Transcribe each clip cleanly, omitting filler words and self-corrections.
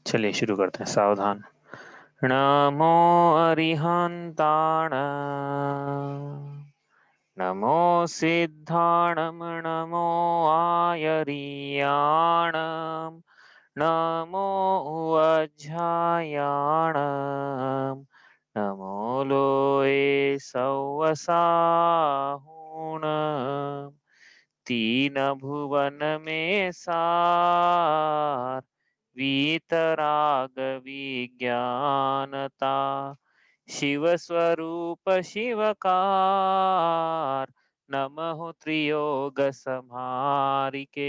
चलिए शुरू करते हैं। सावधान। नमो अरिहंताण, नमो सिद्धाणम, नमो आयरियाण, नमो वज्झायाण, नमो लोए सवसाहुण, तीन भुवन में सार, वीतराग विज्ञानता, शिव स्वरूप शिवकार, नमः त्रियोग समारिके।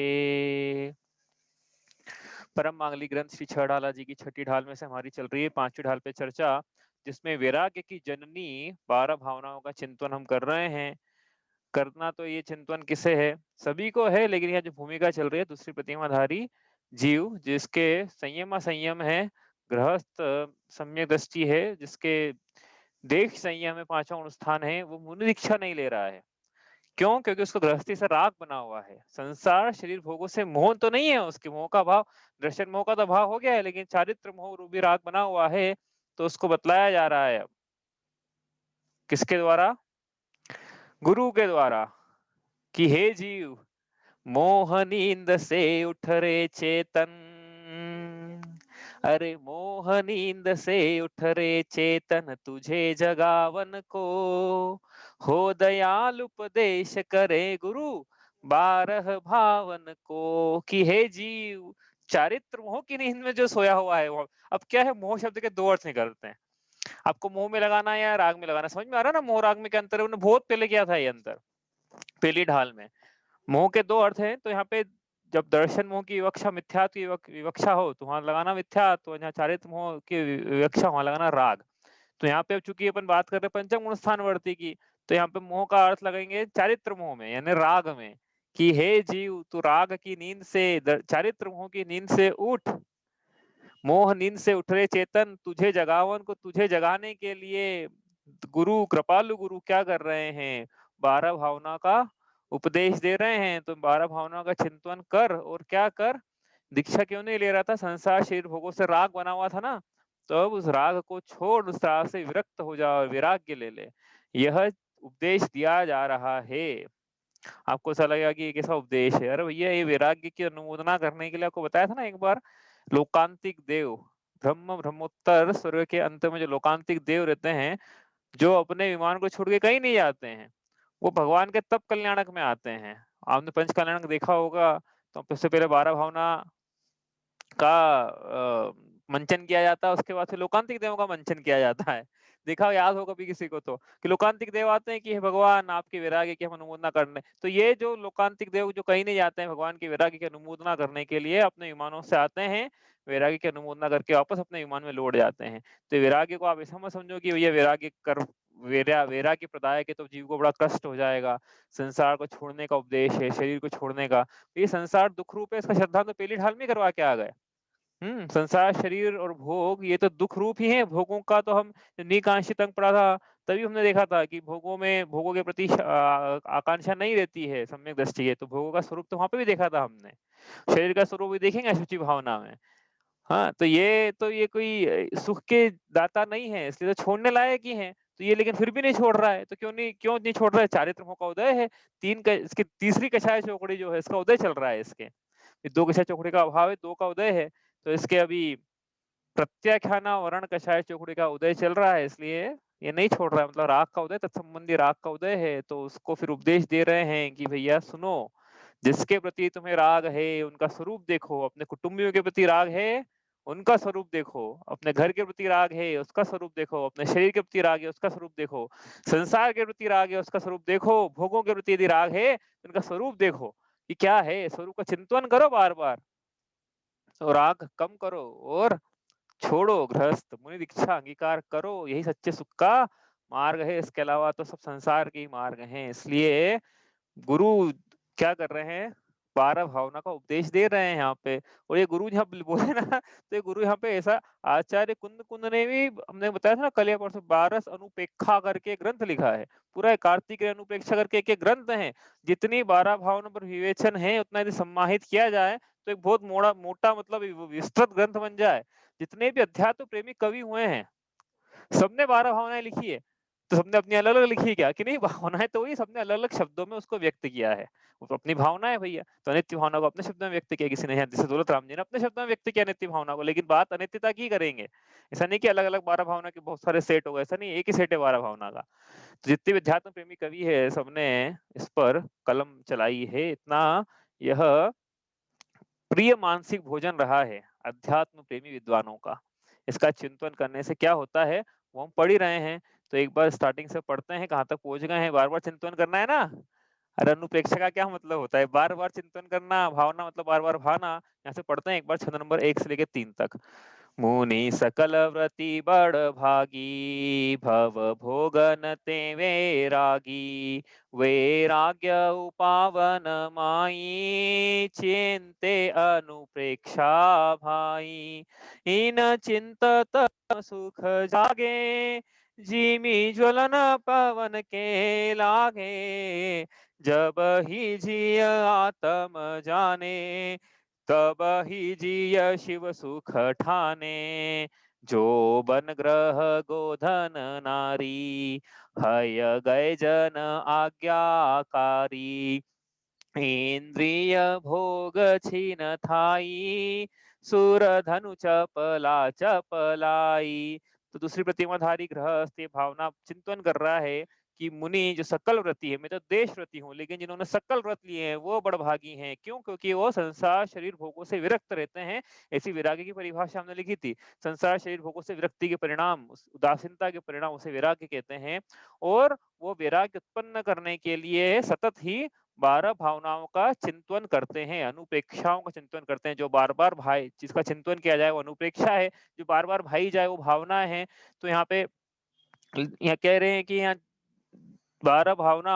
परम मांगलिक ग्रंथ श्री छड़ाला जी की छठी ढाल में से हमारी चल रही है पांचवी ढाल पे चर्चा, जिसमें वैराग्य की जननी 12 भावनाओं का चिंतन हम कर रहे हैं। करना तो ये चिंतन किसे है, सभी को है, लेकिन यह जो भूमिका चल रही है दूसरी प्रतिमाधारी जीव, जिसके संयम है, गृहस्थ सम्यक दृष्टि है, जिसके देश संयम में पांचवा अनुष्ठान है, वो मुनि दीक्षा नहीं ले रहा है। क्यों? क्योंकि उसको गृहस्थी से राग बना हुआ है। संसार शरीर भोगों से मोह तो नहीं है, उसके मोह का भाव, दर्शन मोह का तो भाव हो गया है, लेकिन चारित्र मोह रूपी राग बना हुआ है। तो उसको बतलाया जा रहा है किसके द्वारा? गुरु के द्वारा, कि हे जीव, मोह नींद से उठ रे चेतन, अरे मोह नींद से उठ रे चेतन, तुझे जगावन को हो दयाल उपदेश करे गुरु 12 भावन को। कि हे जीव, चारित्र मोह की नींद में जो सोया हुआ है वो, अब क्या है, मोह शब्द के दो अर्थ निकलते हैं। आपको मोह में लगाना है या राग में लगाना, समझ में आ रहा है ना? मोह राग में क्या अंतर है? उन्होंने बहुत पहले किया था ये अंतर, पहली ढाल में। मोह के दो अर्थ हैं, तो यहाँ पे जब दर्शन मोह की विवक्षा मिथ्या की विवक्षा हो तो वहां लगाना मिथ्या, तो यहाँ चारित्र मोह की विवक्षा वहां लगाना राग। तो यहाँ पे अब चूंकि अपन बात कर रहे हैं पंचम गुणस्थान वर्ती की, तो यहाँ पे मोह का अर्थ लगाएंगे चारित्र मोह में, यानी राग में। कि हे जीव, तू राग की नींद से, चारित्र मोह की नींद से उठ, मोह नींद से उठ रहे चेतन, तुझे जगावन को, तुझे जगाने के लिए गुरु, कृपालु गुरु क्या कर रहे हैं? 12 भावना का उपदेश दे रहे हैं। तो 12 भावना का चिंतन कर, और क्या कर? दीक्षा क्यों नहीं ले रहा था? संसार शरीर भोगों से राग बना हुआ था ना, तो अब उस राग को छोड़, उस राग से विरक्त हो जा और वैराग्य ले ले। यह उपदेश दिया जा रहा है। आपको ऐसा लगेगा कि ये कैसा उपदेश है? अरे भैया, ये वैराग्य की अनुमोदना करने के लिए आपको बताया था ना एक बार, लोकांतिक देव, ब्रह्म ब्रह्मोत्तर स्वर्ग के अंत में जो लोकांतिक देव रहते हैं, जो अपने विमान को छोड़ के कहीं नहीं जाते हैं, वो भगवान के तप कल्याणक में आते हैं। आपने पंच कल्याणक देखा होगा, तो सबसे पहले 12 भावना का मंचन किया जाता है, उसके बाद फिर लोकांतिक देवों का मंचन किया जाता है। देखा, याद होगा भी किसी को तो, कि लोकांतिक देव आते हैं कि हे भगवान, आपके वैराग्य की हम अनुमोदना करने। तो ये जो लोकांतिक देव जो कहीं नहीं जाते हैं, भगवान की वैराग्य की अनुमोदना करने के लिए अपने विमानों से आते हैं, वैराग्य की अनुमोदना करके वापस अपने विमान में लौट जाते हैं। तो वैराग्य को आप ऐसा मत समझो कि भैया वैराग्य कर, वैराग्य प्रदायक है तो जीव को बड़ा कष्ट हो जाएगा, संसार को छोड़ने का उपदेश है, शरीर को छोड़ने का। ये संसार दुख रूप है, इसका श्रद्धांत तो पहली ढाल में करवा के आ गए। संसार शरीर और भोग ये तो दुख रूप ही है। भोगों का तो हम निकांक्षित अंग पढ़ा था, तभी हमने देखा था कि भोगों में, भोगों के प्रति आकांक्षा नहीं रहती है, सम्यक दृष्टि है। तो भोगों का स्वरूप तो वहां पे भी देखा था हमने, शरीर का स्वरूप भी देखेंगे शुचि भावना में। हाँ, तो ये कोई सुख के दाता नहीं है, इसलिए तो छोड़ने लायक ही है। तो ये लेकिन फिर भी नहीं छोड़ रहा है, तो क्यों नहीं छोड़ रहा है? चारित्र मोह का उदय है। इसकी तीसरी कछाय चौकड़ी जो है, इसका उदय चल रहा है। इसके दो कछाय चौकड़ी का अभाव है, दो का उदय है। तो इसके अभी प्रत्याख्याना वर्ण कषाय चौकड़ी का उदय चल रहा है, इसलिए ये नहीं छोड़ रहा है। मतलब राग का उदय, तत्संबंधी राग का उदय है। तो उसको फिर उपदेश दे रहे हैं कि भैया सुनो, जिसके प्रति तुम्हें राग है उनका स्वरूप देखो, अपने कुटुंबियों के प्रति राग है उनका स्वरूप देखो, अपने घर के प्रति राग है उसका स्वरूप देखो, अपने शरीर के प्रति राग है उसका स्वरूप देखो, संसार के प्रति राग है उसका स्वरूप देखो, भोगों के प्रति यदि राग है उनका स्वरूप देखो कि क्या है। स्वरूप का चिंतन करो बार बार, और राग कम करो और छोड़ो, गृहस्थ मुनि दीक्षा अंगीकार करो, यही सच्चे सुख का मार्ग है। इसके अलावा तो सब संसार के ही मार्ग हैं। इसलिए गुरु क्या कर रहे हैं? 12 भावना का उपदेश दे रहे हैं यहाँ पे। और ये गुरु जहाँ बोले ना, तो ये गुरु यहाँ पे ऐसा, आचार्य कुंद कुंद ने भी, हमने बताया था ना कल या परसों, 12 अनुपेक्षा करके ग्रंथ लिखा है। पूरा कार्तिक अनुपेक्षा करके एक ग्रंथ है। जितनी 12 भावना पर विवेचन है, उतना यदि सम्माहित किया जाए तो एक बहुत मोटा मतलब विस्तृत ग्रंथ बन जाए। जितने भी अध्यात्म प्रेमी कवि हुए हैं, सबने 12 भावनाएँ लिखी है। तो सबने अपनी अलग-अलग लिखी है क्या? कि नहीं, भावनाएँ तो वही, सबने अलग-अलग शब्दों में उसको व्यक्त किया है। वो तो अपनी भावना है भैया। तो अनित्य भावना को अपने शब्दों में व्यक्त किया किसी ने, जैसे दौलत राम जी ने अपने शब्दों में व्यक्त किया अनित्य भावना को, लेकिन बात अनित्यता की करेंगे। ऐसा नहीं कि अलग-अलग 12 भावना के बहुत सारे सेट हो गए, ऐसा नहीं, एक ही सेट है 12 भावना का। तो जितने भी अध्यात्म प्रेमी कवि है, सबने इस पर कलम चलाई है। इतना यह प्रिय मानसिक भोजन रहा है अध्यात्म प्रेमी विद्वानों का। इसका चिंतन करने से क्या होता है, वो हम पढ़ ही रहे हैं। तो एक बार स्टार्टिंग से पढ़ते हैं, कहाँ तक पहुंच गए हैं, बार-बार चिंतन करना है ना। अरे अनुप्रेक्षा का क्या मतलब होता है, बार-बार चिंतन करना, भावना मतलब बार-बार भावना। यहाँ से पढ़ते हैं एक बार, छंद नंबर 1 से लेके 3 तक। मुनि सकल व्रति बड़ भागी, भव भोगन ते वैरागी। वैराग्य उपावन माई, चिंते अनुप्रेक्षा भाई। इन चिंतत सुख जागे, जिमि ज्वलन पवन के लागे। जब ही जिय आत्म जाने, तब ही जिय शिव सुख ठाने। जो बन ग्रह गोधन नारी, हय गए जन आज्ञाकारी। इंद्रिय भोग छीन थाई, सुर धनु चपला चपलाई। तो दूसरी प्रतिमाधारी गृहस्थ ये भावना चिंतन कर रहा है कि मुनि जो सकल व्रती है, मैं तो देश व्रती हूँ, लेकिन जिन्होंने सकल व्रत लिए हैं वो बड़भागी हैं। क्यों? क्योंकि वो संसार शरीर भोगों से विरक्त रहते हैं। ऐसी विरागी की परिभाषा हमने लिखी थी। संसार शरीर भोगों से विरक्ति के परिणाम, उदासीनता के परिणाम, उसे वैराग्य कहते हैं। और वो वैराग्य उत्पन्न करने के लिए सतत ही 12 भावनाओं का चिंतन करते हैं, अनुप्रेक्षाओं का चिंतन करते हैं। जो बार-बार भाई जिसका चिंतन किया जाए वो अनुप्रेक्षा है, जो बार-बार भाई जाए वो भावना है। तो यहाँ पे यहाँ कह रहे हैं कि यहाँ 12 भावना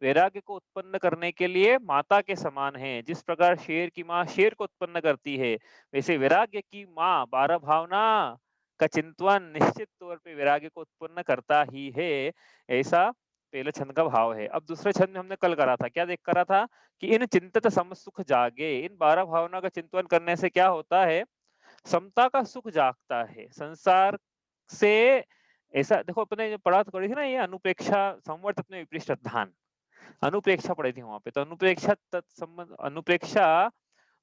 वैराग्य को उत्पन्न करने के लिए माता के समान है। जिस प्रकार शेर की माँ शेर को उत्पन्न करती है, वैसे वैराग्य की माँ 12 भावना का चिंतन निश्चित तौर पे वैराग्य को उत्पन्न करता ही है। ऐसा पहले छंद का भाव है। अब दूसरे छंद में हमने कल करा था, क्या देख करा था कि इन चिंतित सम सुख जागे। इन 12 भावना का चिंतन करने से क्या होता है, समता का सुख जागता है। संसार से ऐसा देखो, अपने जो पढ़ा तो पढ़ी थी ना, ये अनुप्रेक्षा संवर्त में विपरीत श्रद्धान, अनुप्रेक्षा पढ़ी थी वहां पे। तो अनुप्रेक्षा तत्संबंध, अनुप्रेक्षा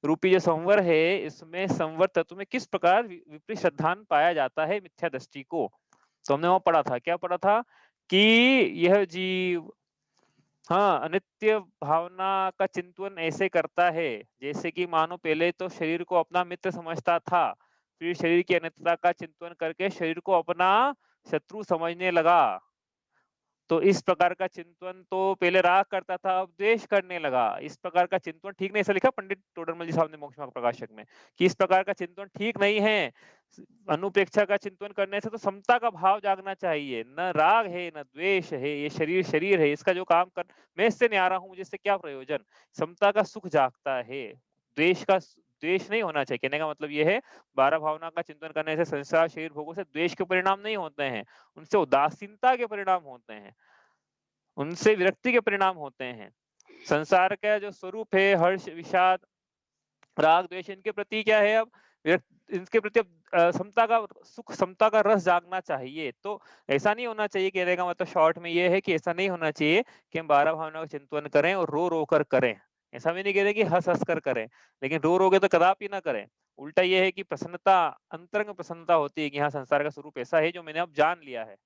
रूपी जो संवर है, इसमें संवर तत्व में किस प्रकार विपरीत श्रद्धान पाया जाता है, मिथ्या दृष्टि को। तो हमने वहां पढ़ा था, क्या पढ़ा था कि यह जीव, हाँ, अनित्य भावना का चिंतन ऐसे करता है जैसे कि मानो पहले तो शरीर को अपना मित्र समझता था, फिर शरीर की अनित्यता का चिंतन करके शरीर को अपना शत्रु समझने लगा। तो इस प्रकार का चिंतन तो पहले राग करता था, अब द्वेष करने लगा। इस प्रकार का चिंतन ठीक नहीं, ऐसा लिखा पंडित टोडरमल जी साहब ने मोक्ष मार्ग प्रकाशक में, कि इस प्रकार का चिंतन ठीक नहीं है। अनुपेक्षा का चिंतन करने से तो समता का भाव जागना चाहिए, न राग है न द्वेष है। ये शरीर शरीर है, इसका जो काम कर, मैं इससे नहीं आ रहा हूँ, मुझे इससे क्या प्रयोजन। समता का सुख जागता है, द्वेष नहीं होना चाहिए। कहने का मतलब ये है, 12 भावना का चिंतन करने से संसार शरीर भोगों से द्वेष के परिणाम नहीं होते हैं, उनसे उदासीनता के परिणाम होते हैं, उनसे विरक्ति के परिणाम होते हैं। संसार का जो स्वरूप है, हर्ष विषाद राग द्वेष, इनके प्रति क्या है, अब इनके प्रति अब समता का सुख, समता का रस जागना चाहिए। तो ऐसा नहीं होना चाहिए, कहने का मतलब शॉर्ट में ये है कि ऐसा नहीं होना चाहिए कि हम 12 भावना का चिंतन करें और रो रो कर करें। ऐसा भी नहीं कह रहे कि हंस हंस कर करें, लेकिन रो रो के तो कदापि ना करें। उल्टा ये है कि प्रसन्नता, अंतरंग प्रसन्नता होती है कि हाँ, संसार का स्वरूप ऐसा है जो मैंने अब जान लिया है,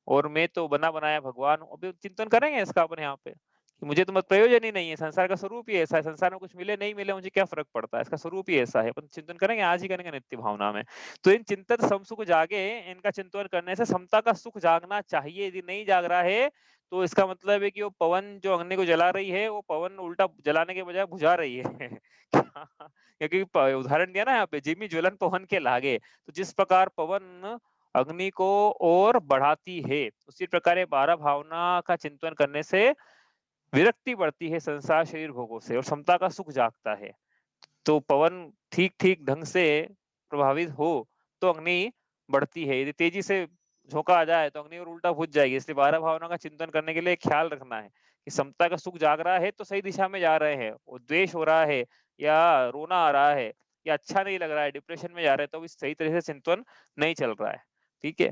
और मैं तो बना बनाया भगवान हूँ। अभी चिंतन करेंगे इसका अपन यहाँ पे, कि मुझे तो मत प्रयोजन ही नहीं है, संसार का स्वरूप ही ऐसा है, संसार में कुछ मिले नहीं मिले मुझे क्या फर्क पड़ता है, इसका स्वरूप ही ऐसा है। अपन चिंतन करेंगे, आज ही करेंगे नित्य भावना में। तो इन चिंतन सम सुख जागे, इनका चिंतन करने से समता का सुख जागना चाहिए। यदि नहीं जाग रहा है तो इसका मतलब है कि वो पवन जो अग्नि को जला रही है, वो पवन उल्टा जलाने के बजाय बुझा रही है। क्योंकि उदाहरण दिया ना यहाँ पे, जिमी ज्वलन पवन के लागे। तो जिस प्रकार पवन अग्नि को और बढ़ाती है, उसी प्रकार 12 भावना का चिंतन करने से विरक्ति बढ़ती है संसार शरीर भोगों से, और समता का सुख जागता है। तो पवन ठीक ठीक ढंग से प्रभावित हो तो अग्नि बढ़ती है। यदि तेजी से झोंका आ जाए तो अग्नि और उल्टा बुझ जाएगी। इसलिए 12 भावना का चिंतन करने के लिए ख्याल रखना है कि समता का सुख जाग रहा है तो सही दिशा में जा रहे हैं, और द्वेष हो रहा है या रोना आ रहा है या अच्छा नहीं लग रहा है, डिप्रेशन में जा रहे हैं, तो भी सही तरीके से चिंतन नहीं चल रहा है। ठीक है,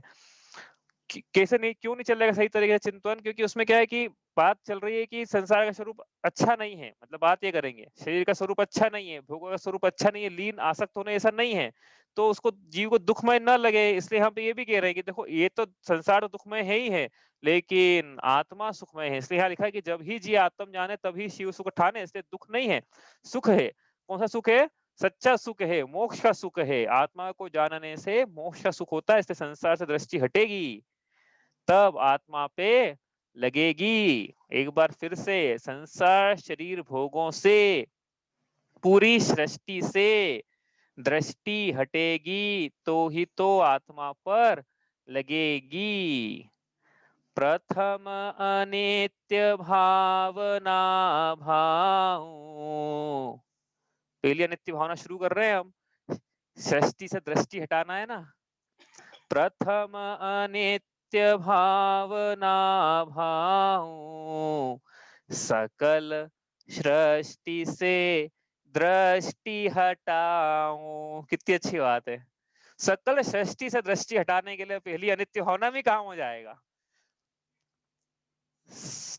कैसे नहीं, क्यों नहीं चलेगा सही तरीके से चिंतन? क्योंकि उसमें क्या है कि बात चल रही है कि संसार का स्वरूप अच्छा नहीं है, मतलब बात ये करेंगे शरीर का स्वरूप अच्छा नहीं है, भोगों का स्वरूप अच्छा नहीं है, लीन आसक्त होने ऐसा नहीं है, तो उसको जीव को दुखमय न लगे, इसलिए हम ये भी कह रहे हैं कि देखो ये तो संसार तो दुखमय है ही है, लेकिन आत्मा सुखमय है। इसलिए यहाँ लिखा है कि जब ही जी आत्म जाने तभी शिव सुख ठाने, इसलिए दुख नहीं है, सुख है। कौन सा सुख है? सच्चा सुख है, मोक्ष का सुख है। आत्मा को जानने से मोक्ष का सुख होता है, इसलिए संसार से दृष्टि हटेगी, तब आत्मा पे लगेगी। एक बार फिर से, संसार शरीर भोगों से, पूरी सृष्टि से दृष्टि हटेगी तो ही तो आत्मा पर लगेगी। प्रथम अनित्य भावना भाव, पहली अनित्य भावना शुरू कर रहे हैं हम, सृष्टि से दृष्टि हटाना है ना। प्रथम अनित्य भावना भाव, सकल सृष्टि से दृष्टि हटाऊं। कितनी अच्छी बात है, सकल सृष्टि से दृष्टि हटाने के लिए पहली अनित्य भावना भी काम हो जाएगा।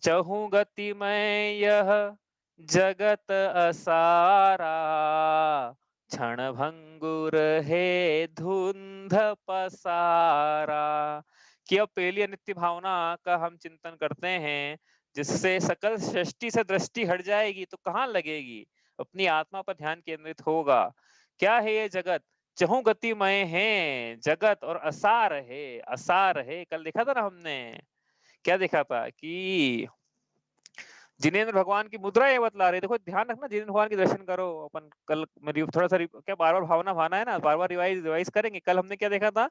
चहु गति में यह जगत असारा, क्षण भंगुर है धुंध पसारा। कि अब पहली अनित्य भावना का हम चिंतन करते हैं, जिससे सकल सृष्टि से दृष्टि हट जाएगी, तो कहाँ लगेगी? अपनी आत्मा पर ध्यान केंद्रित होगा। क्या है ये जगत? चहु गतिमय है जगत, और असार है, असार है। कल देखा था ना हमने, क्या देखा था कि जिनेंद्र भगवान की मुद्रा ये बतला रहे। देखो ध्यान रखना, जिनेंद्र भगवान के दर्शन करो। अपन कल मैं थोड़ा सा क्या बार बार भावना भाना है ना, बार बार रिवाइज करेंगे। कल हमने क्या देखा था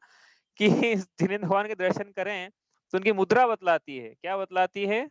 कि जिनेंद्र भगवान के दर्शन करें तो उनकी मुद्रा बतलाती है। क्या बतलाती है?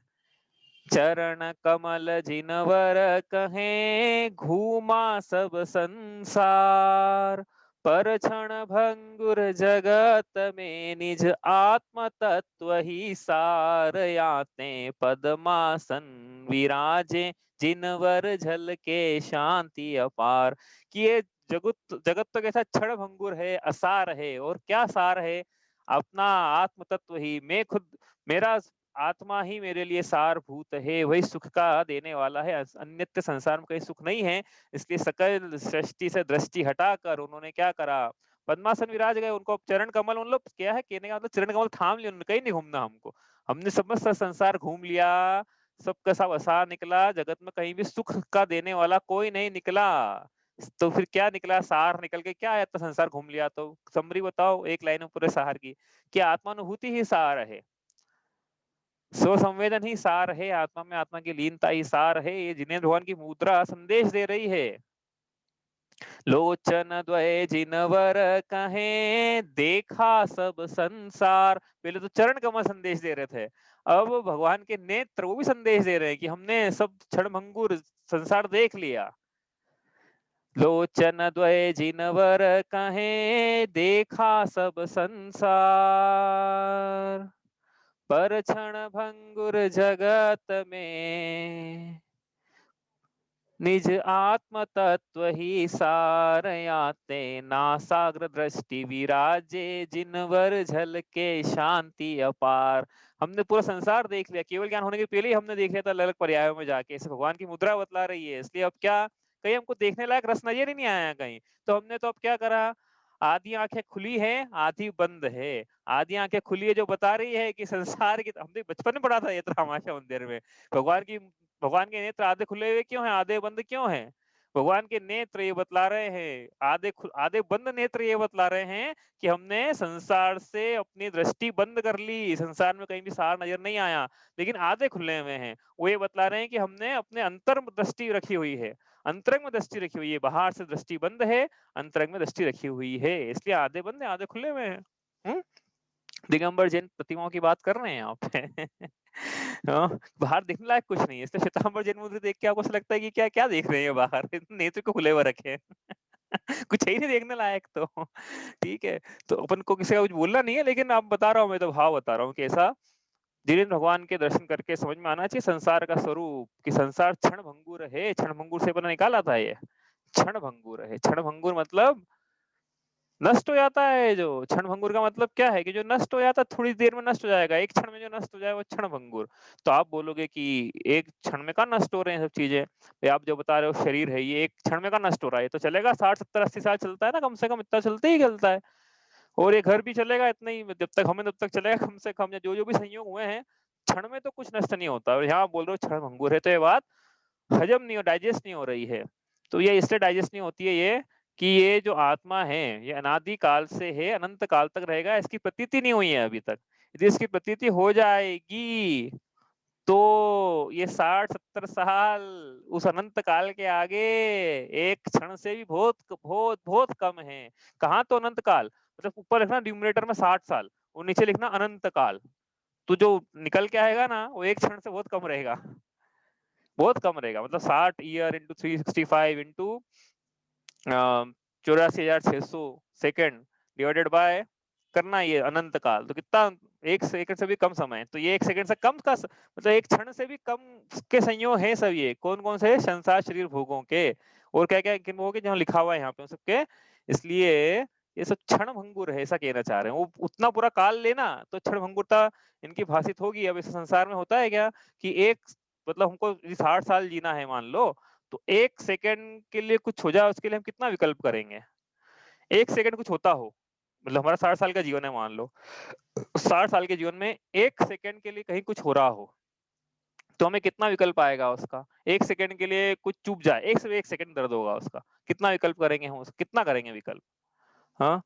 चरण कमल जिनवर कहें घूमा सब संसार, पर क्षण भंगुर जगत में निज आत्म तत्व ही सार, याते पद्मासन विराजे जिनवर झलके शांति अपार। कि ये जगत जगत तो कैसा क्षण भंगुर है, असार है, और क्या सार है? अपना आत्म तत्व ही, मैं खुद, मेरा आत्मा ही मेरे लिए सारभूत है, वही सुख का देने वाला है, अन्यत्र संसार में कहीं सुख नहीं है। इसलिए सकल सृष्टि से दृष्टि हटाकर उन्होंने क्या करा? पद्मासन विराज गए। उनको चरण कमल, उन लोग क्या है कहने का मतलब, चरण कमल थाम लिया उन्होंने, कहीं नहीं घूमना हमको, हमने समस्त संसार घूम लिया, सबका सब असार निकला, जगत में कहीं भी सुख का देने वाला कोई नहीं निकला। तो फिर क्या निकला? सार निकल के क्या आया? तो संसार घूम लिया। तो समरी बताओ एक लाइन में पूरे सार की, कि आत्मानुभूति ही सार है, स्व संवेदन ही सार है, आत्मा में आत्मा की लीनता ही सार है। ये जिनेंद्र भगवान की मुद्रा संदेश दे रही है। लोचन द्वय जिनवर कहें देखा सब संसार, पहले तो चरण कमल संदेश दे रहे थे, अब भगवान के नेत्र वो भी संदेश दे रहे हैं कि हमने सब क्षण भंगुर संसार देख लिया। लोचन द्वय जिनवर कहें देखा सब संसार, पर क्षण भंगुर जगत में निज आत्म तत्व ही सारयाते, नासाग्र दृष्टि विराजे जिनवर झलके शांति अपार। हमने पूरा संसार देख लिया, केवल ज्ञान होने के पहले ही हमने देख लिया था अलग अलग पर्यायों में जाके। इसे भगवान की मुद्रा बतला रही है। इसलिए अब क्या, कहीं हमको देखने लायक रस नजर ही नहीं आया कहीं, तो हमने तो अब क्या करा? आधी आंखें खुली है, आधी बंद है। आधी आंखें खुली है जो बता रही है कि संसार की, हमने बचपन में पढ़ा था ये तमाशा मंदिर में, भगवान की, भगवान के नेत्र आधे खुले हुए क्यों हैं, आधे बंद क्यों हैं? भगवान के नेत्र ये बतला रहे हैं, आधे बंद नेत्र ये बतला रहे हैं कि हमने संसार से अपनी दृष्टि बंद कर ली, संसार में कहीं भी सार नजर नहीं आया। लेकिन आधे खुले हुए हैं, वो ये बतला रहे हैं कि हमने अपने अंतर में दृष्टि रखी हुई है, अंतरंग में दृष्टि रखी हुई है। बाहर से दृष्टि बंद है, अंतरंग में दृष्टि रखी हुई है, इसलिए आधे बंद है आधे खुले हुए हैं। दिगंबर जैन प्रतिमाओं की बात कर रहे हैं यहाँ पे। बाहर दिखने लायक कुछ नहीं है, इसलिए श्वेतांबर जैन मंदिर देख के आपको ऐसा लगता है कि क्या क्या देख रहे हैं बाहर, नेत्र को खुले हुए रखे हैं। कुछ है ही नहीं देखने लायक तो। ठीक है, तो अपन को किसी का कुछ बोलना नहीं है, लेकिन आप बता रहा हूँ, मैं तो भाव बता रहा हूँ कि ऐसा धीरेन्द्र भगवान के दर्शन करके समझ में आना चाहिए संसार का स्वरूप, कि संसार क्षण भंगुर है। क्षण भंगुर से अपना निकाला था ये, क्षण भंगुर है। क्षण भंगुर मतलब नष्ट हो जाता है। जो क्षण भंगुर का मतलब क्या है कि जो नष्ट हो जाता है थोड़ी देर में नष्ट हो जाएगा, एक क्षण में जो नष्ट हो जाए वो क्षण भंगुर। तो आप बोलोगे कि एक क्षण में कहाँ नष्ट हो रहे हैं सब चीजें, आप जो बता रहे हो शरीर है ये एक क्षण में कहाँ नष्ट हो रहा है, ये तो चलेगा 60 70 80 साल चलता है ना, कम से कम इतना चलते ही चलता है। और ये घर भी चलेगा इतना ही, जब तक हमें तब तक चलेगा कम से कम, या जो जो भी संयोग हुए हैं क्षण में तो कुछ नष्ट नहीं होता। और यहाँ आप बोल रहे हो क्षण भंगुर है, तो ये बात हजम नहीं हो, डाइजेस्ट नहीं हो रही है। तो ये इसलिए डाइजेस्ट नहीं होती है ये कि ये जो आत्मा है ये अनादि काल से है, अनंत काल तक रहेगा, इसकी प्रतीति नहीं हुई है अभी तक। यदि इसकी प्रतीति हो जाएगी तो ये 60 70 साल उस अनंत काल के आगे एक क्षण से भी बहुत बहुत बहुत कम है। कहाँ तो अनंत काल, मतलब ऊपर लिखना न्यूमरेटर में 60 साल और नीचे लिखना अनंत काल, तो जो निकल के आएगा ना वो एक क्षण से बहुत कम रहेगा, बहुत कम रहेगा। मतलब 60 year into 365 into 84,600 second divided by करना ये अनंत काल, तो कितना, एक सेकंड से भी कम समय है। तो ये एक सेकंड से कम का मतलब एक क्षण से भी कम के संयोग है सब। ये कौन कौन से संसार शरीर भोगों के और क्या क्या किन भोगों के जहाँ लिखा हुआ है यहाँ पे सबके, इसलिए ये सब क्षण भंगुर है ऐसा कहना चाह रहे हैं। वो उतना पूरा काल लेना तो क्षण भंगुरता इनकी भाषित होगी। अब इस संसार में होता है क्या कि एक मतलब हमको 60 साल जीना है मान लो, तो एक सेकंड के लिए कुछ हो जाए उसके लिए हम कितना विकल्प करेंगे। एक सेकंड कुछ होता हो, मतलब हमारा 60 साल का जीवन है मान लो, 60 साल के जीवन में एक सेकंड के लिए कहीं कुछ हो रहा हो तो हमें कितना विकल्प आएगा उसका। एक सेकंड के लिए कुछ चूक जाए, एक से एक सेकंड दर्द होगा उसका, कितना विकल्प करेंगे हम उसका, कितना करेंगे विकल्प। हाँ,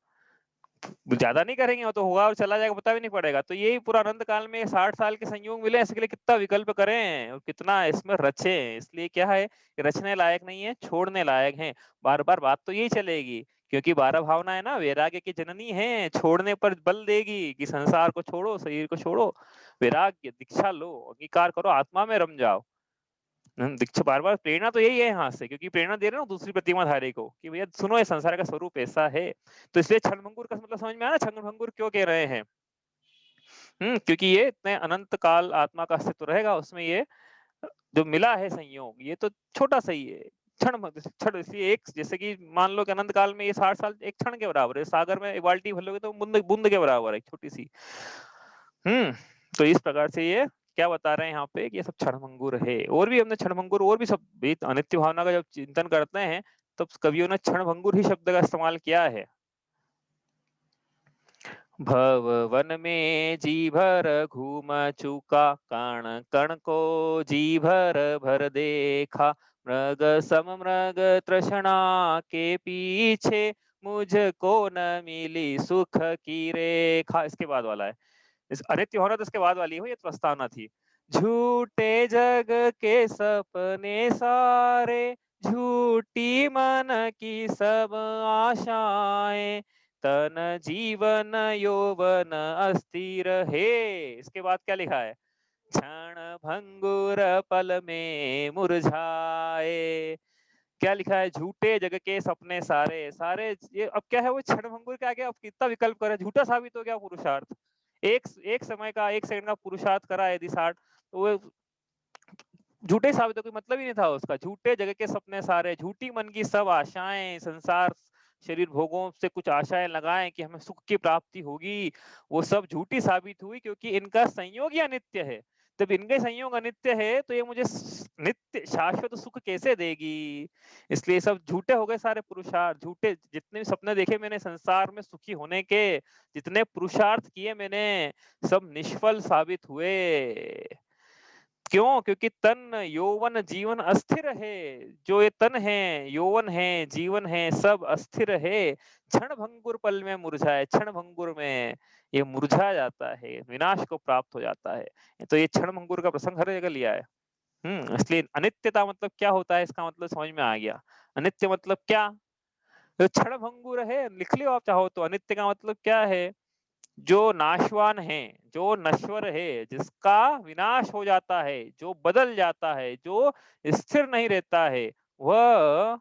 ज्यादा नहीं करेंगे, वो तो होगा और चला जाएगा, पता भी नहीं पड़ेगा। तो यही पूरा अनंत काल में 60 साल के संयोग मिले, इसके लिए कितना विकल्प करें और कितना इसमें रचे। इसलिए क्या है, रचने लायक नहीं है, छोड़ने लायक है। बार बार बात तो यही चलेगी, क्योंकि 12 भावना है ना, वैराग्य की जननी है, छोड़ने पर बल देगी कि संसार को छोड़ो, शरीर को छोड़ो, वैराग्य दीक्षा लो, अंगीकार करो, आत्मा में रम जाओ। दीक्षा बार बार प्रेरणा तो यही है यहाँ से, क्योंकि प्रेरणा दे रहे हो दूसरी प्रतिमाधारी को कि भैया सुनो ये संसार का स्वरूप ऐसा है। तो इसलिए क्षणभंगुर का मतलब समझ में आया, क्षणभंगुर क्यों कह रहे हैं। क्योंकि ये इतने अनंत काल आत्मा का अस्तित्व रहेगा, उसमें ये जो मिला है संयोग ये तो छोटा सा ही है। क्षण इसलिए एक, जैसे कि मान लो कि अनंत काल में ये 60 साल एक क्षण के बराबर है, सागर में एक बाल्टी भरोगे तो बूंद बूंद के बराबर है, छोटी सी। हम्म तो इस प्रकार से ये क्या बता रहे हैं यहाँ पे कि ये सब क्षणभंगुर है। और भी हमने क्षणभंगुर और भी सब भी अनित्य भावना का जब चिंतन करते हैं तब कवियों ने क्षणभंगुर ही शब्द का इस्तेमाल किया है। भव वन में जी भर घूम चुका, कण कण को जी भर भर देखा, मृग सम मृग तृष्णा के पीछे, मुझको न मिली सुख की रेखा। इसके बाद वाला है, इस अनित्य होना तो इसके बाद वाली हो, ये तो प्रस्तावना थी। झूठे जग के सपने सारे, झूठी मन की सब आशाएं, तन जीवन यौवन अस्थिर है। इसके बाद क्या लिखा है, क्षण भंगुर पल में मुरझाए। क्या लिखा है, झूठे जग के सपने सारे सारे, ये अब क्या है वो क्षण भंगुर के आगे अब कितना विकल्प करे, झूठा साबित हो गया पुरुषार्थ। एक एक समय का एक सेकंड का पुरुषार्थ करा यदि 60, तो वो झूठे साबित हो, कोई मतलब ही नहीं था उसका। झूठे जगह के सपने सारे, झूठी मन की सब आशाएं, संसार शरीर भोगों से कुछ आशाएं लगाएं कि हमें सुख की प्राप्ति होगी, वो सब झूठी साबित हुई, क्योंकि इनका संयोग ही अनित्य है। जब इनके संयोग अनित्य है तो ये मुझे नित्य शाश्वत सुख कैसे देगी। इसलिए सब झूठे हो गए सारे पुरुषार्थ, झूठे जितने भी सपने देखे मैंने संसार में सुखी होने के, जितने पुरुषार्थ किए मैंने, सब निष्फल साबित हुए। क्यों, क्योंकि तन यौवन जीवन अस्थिर है। जो ये तन है, यौवन है, जीवन है, सब अस्थिर है। क्षण भंगुर पल में मुरझाए, क्षण भंगुर में ये मुरझा जाता है, विनाश को प्राप्त हो जाता है। तो ये क्षण भंगुर का प्रसंग हर जगह लिया है। इसलिए अनित्यता मतलब क्या होता है, इसका मतलब समझ में आ गया। अनित्य मतलब क्या, तो क्षण भंगुर है, लिख लियो आप चाहो तो। अनित्य का मतलब क्या है, जो नाशवान है, जो नश्वर है, जिसका विनाश हो जाता है, जो बदल जाता है, जो स्थिर नहीं रहता है, वह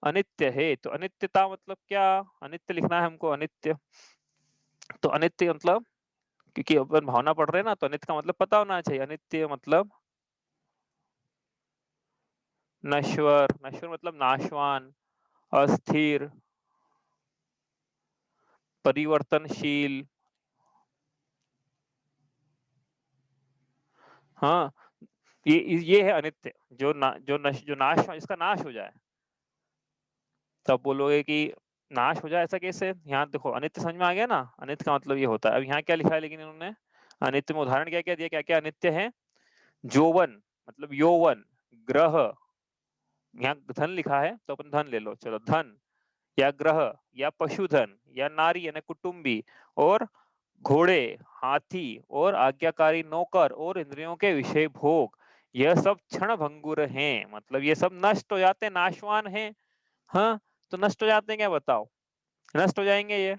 अनित्य है। तो अनित्यता मतलब क्या, अनित्य लिखना है हमको, अनित्य। तो अनित्य मतलब, क्योंकि अपन भावना पढ़ रहे हैं ना, तो अनित्य का मतलब पता होना चाहिए। अनित्य मतलब नश्वर, नश्वर मतलब नाशवान, अस्थिर, परिवर्तनशील। हाँ, ये है अनित्य, जो नाश, इसका नाश हो जाए। तब बोलोगे कि नाश हो जाए, ऐसा कैसे? यहाँ देखो, अनित्य समझ में आ गया ना, अनित्य का मतलब ये होता है। अब यहाँ क्या लिखा है लेकिन इन्होंने अनित्य में उदाहरण क्या क्या दिया, क्या क्या अनित्य है? जोवन मतलब यौवन, ग्रह, यहाँ धन लिखा है तो अपन धन ले लो, चलो धन, या ग्रह, या पशुधन, या नारी यानी कुटुंबी, और घोड़े, हाथी, और आज्ञाकारी नौकर, और इंद्रियों के विषय भोग, यह सब क्षण भंगुर हैं, मतलब ये सब नष्ट हो जाते हैं, नाशवान हैं। हाँ, तो नष्ट हो जाते हैं क्या बताओ? नष्ट हो जाएंगे ये,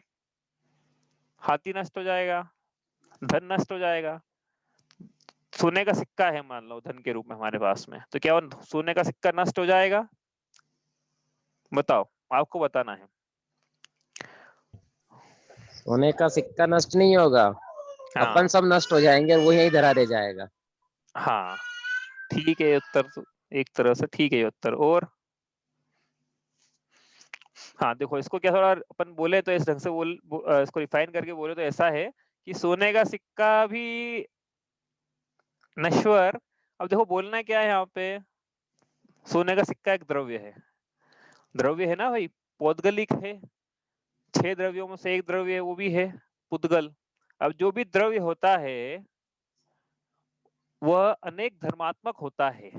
हाथी नष्ट हो जाएगा, धन नष्ट हो जाएगा। सोने का सिक्का है मान लो धन के रूप में हमारे पास में, तो क्या वो सोने का सिक्का नष्ट हो जाएगा? बताओ, आपको बताना है। सोने का सिक्का नष्ट नहीं होगा, अपन हाँ सब नष्ट हो जाएंगे और वो यही धरा रह जाएगा। हाँ, ठीक है ये उत्तर तो, एक तरह से ठीक है ये उत्तर। और हाँ देखो, इसको क्या थोड़ा अपन बोले तो इस ढंग से इसको रिफाइन करके बोले तो ऐसा है कि सोने का सिक्का भी नश्वर। अब देखो बोलना क्या है यहाँ पे, सोने का सिक्का एक द्रव्य है, द्रव्य है ना भाई, पौद्गलिक है, 6 द्रव्यों में से एक द्रव्य है, वो भी है पुद्गल। अब जो भी द्रव्य होता है वह अनेक धर्मात्मक होता है।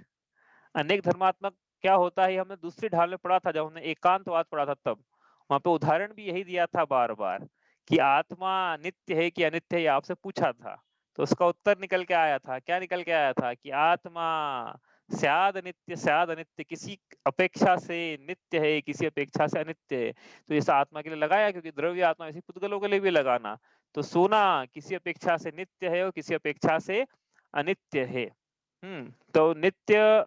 अनेक धर्मात्मक क्या होता है, हमने दूसरी ढाल में पढ़ा था, जब हमने एकांतवाद पढ़ा था, तब वहां पे उदाहरण भी यही दिया था बार बार, कि आत्मा नित्य है कि अनित्य है, ये आपसे पूछा था। तो उसका उत्तर निकल के आया था, क्या निकल के आया था, कि आत्मा स्याद नित्य, स्याद अनित्य, किसी अपेक्षा से नित्य है, किसी अपेक्षा से अनित्य है। तो इस आत्मा के लिए लगाया, क्योंकि द्रव्य आत्मा, इसी पुद्गलों के लिए भी लगाना। तो सोना किसी अपेक्षा से नित्य है और किसी अपेक्षा से अनित्य है। तो नित्य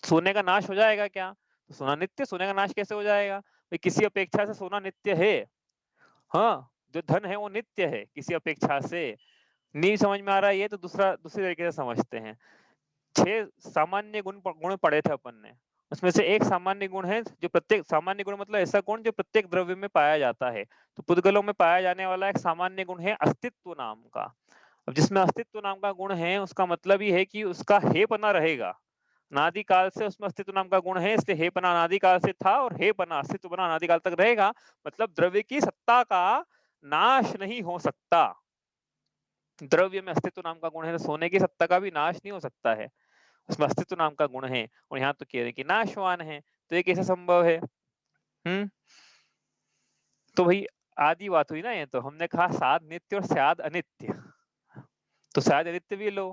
सोने का नाश हो जाएगा क्या? तो सोना नित्य, सोने का नाश कैसे हो जाएगा भाई? किसी अपेक्षा से सोना नित्य है। हाँ, जो धन है वो नित्य है किसी अपेक्षा से। नहीं समझ में आ रहा है ये, तो दूसरी तरीके से समझते हैं। 6 सामान्य गुण पढ़े थे अपन ने, उसमें से एक सामान्य गुण है, जो प्रत्येक सामान्य गुण मतलब ऐसा गुण जो प्रत्येक द्रव्य में पाया जाता है। तो पुद्गलों में पाया जाने वाला एक सामान्य गुण है अस्तित्व नाम का। अब जिसमें अस्तित्व नाम का गुण है, उसका मतलब ही है कि उसका हेपना रहेगा, अनादि काल से उसमें अस्तित्व नाम का गुण है, इसलिए हेपना अनादि काल से था और हेपना अस्तित्व बना अनादि काल तक रहेगा। मतलब द्रव्य की सत्ता का नाश नहीं हो सकता। द्रव्य में अस्तित्व नाम का गुण है, तो सोने की सत्ता का भी नाश नहीं हो सकता है, उसमें अस्तित्व नाम का गुण है। और यहाँ तो कह रहे हैं कि नाशवान है, तो ये कैसे संभव है? तो भाई आदि बात हुई ना, ये तो हमने कहा साध नित्य और स्याद अनित्य, तो शायद अनित्य भी लो।